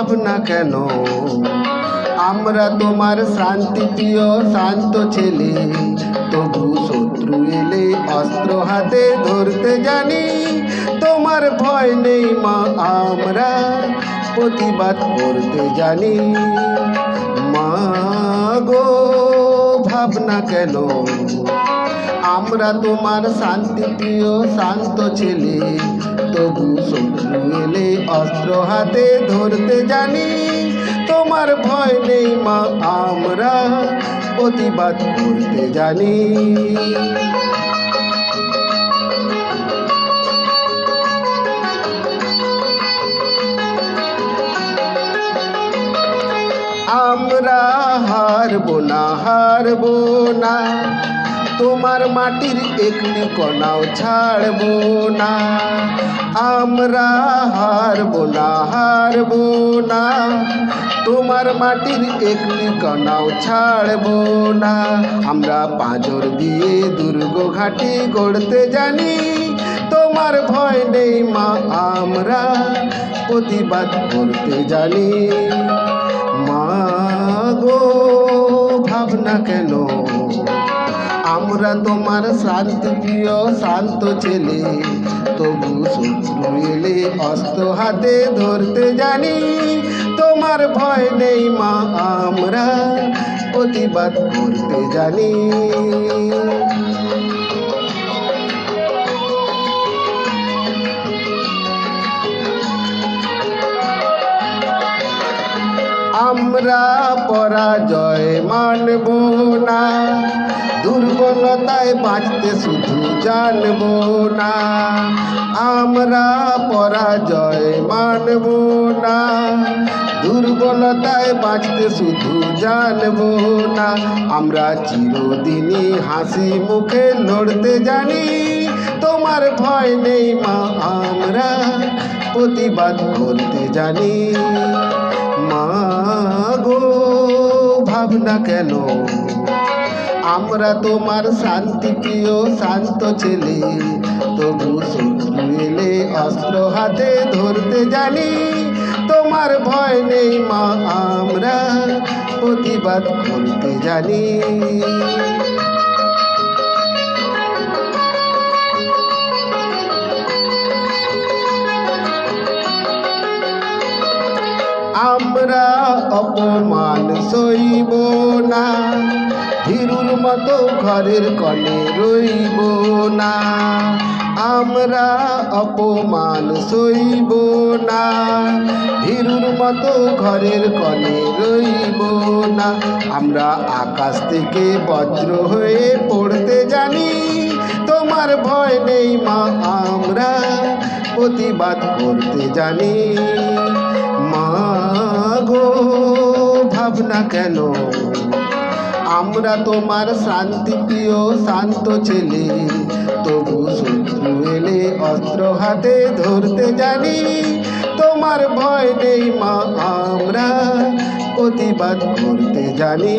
ভাবনা কেন? আমরা তোমার শান্তি প্রিয় শান্ত ছেলে, তবু শত্রু এলে অস্ত্র হাতে ধরতে জানি। তোমার ভয় নেই মা, আমরা প্রতিবাদ করতে জানি। মা গো ভাবনা কেন? আমরা তোমার শান্তি প্রিয় শান্ত ছেলে, তবু শত্রু এলে অস্ত্র হাতে ধরতে জানি। তোমার ভয় নেই মা, আমরা প্রতিবাদ করতে জানি। আমরা হারবো না, হারবো না, তোমার মাটির একটি কণাও ছাড়বো না। আমরা হারবো না, হারবো না, তোমার মাটির একটি কণাও ছাড়বো না। আমরা পাঁজর দিয়ে দুর্গ ঘাঁটি গড়তে জানি। তোমার ভয় নেই মা, আমরা প্রতিবাদ করতে জানি। মা গো ভাবনা কেন? আমরা তোমার শান্তি প্রিয় শান্ত ছেলে, তবু শত্রু এলে অস্ত্র হাতে ধরতে জানি। তোমার ভয় নেই মা, আমরা প্রতিবাদ করতে জানি। আমরা পরাজয় মানব না, দুর্বলতায় বাঁচতে শুধু জানব না। আমরা পরাজয় মানব না, দুর্বলতায় বাঁচতে শুধু জানব না। আমরা চিরদিনই হাসি মুখে লড়তে জানি। তোমার ভয় নেই মা, আমরা প্রতিবাদ করতে জানি। মা গো ভাবনা কেন? আমরা তোমার শান্তি প্রিয় শান্ত ছেলে, তবু শত্রু এলে অস্ত্র হাতে ধরতে জানি। তোমার ভয় নেই মা, আমরা প্রতিবাদ করতে জানি। আমরা অপমান সইব না, ভীরুর মতো ঘরের কোণে রইব না। আমরা অপমান সইব না, ভীরুর মতো ঘরের কোণে রইব না। আমরা আকাশ থেকে বজ্র হয়ে পড়তে জানি। তোমার ভয় নেই মা, আমরা প্রতিবাদ করতে জানি। মা গো ভাবনা কেন? আমরা তোমার শান্তি প্রিয় শান্ত ছেলে, তবু শত্রু এলে অস্ত্র হাতে ধরতে জানি। তোমার ভয় নেই মা, আমরা প্রতিবাদ করতে জানি।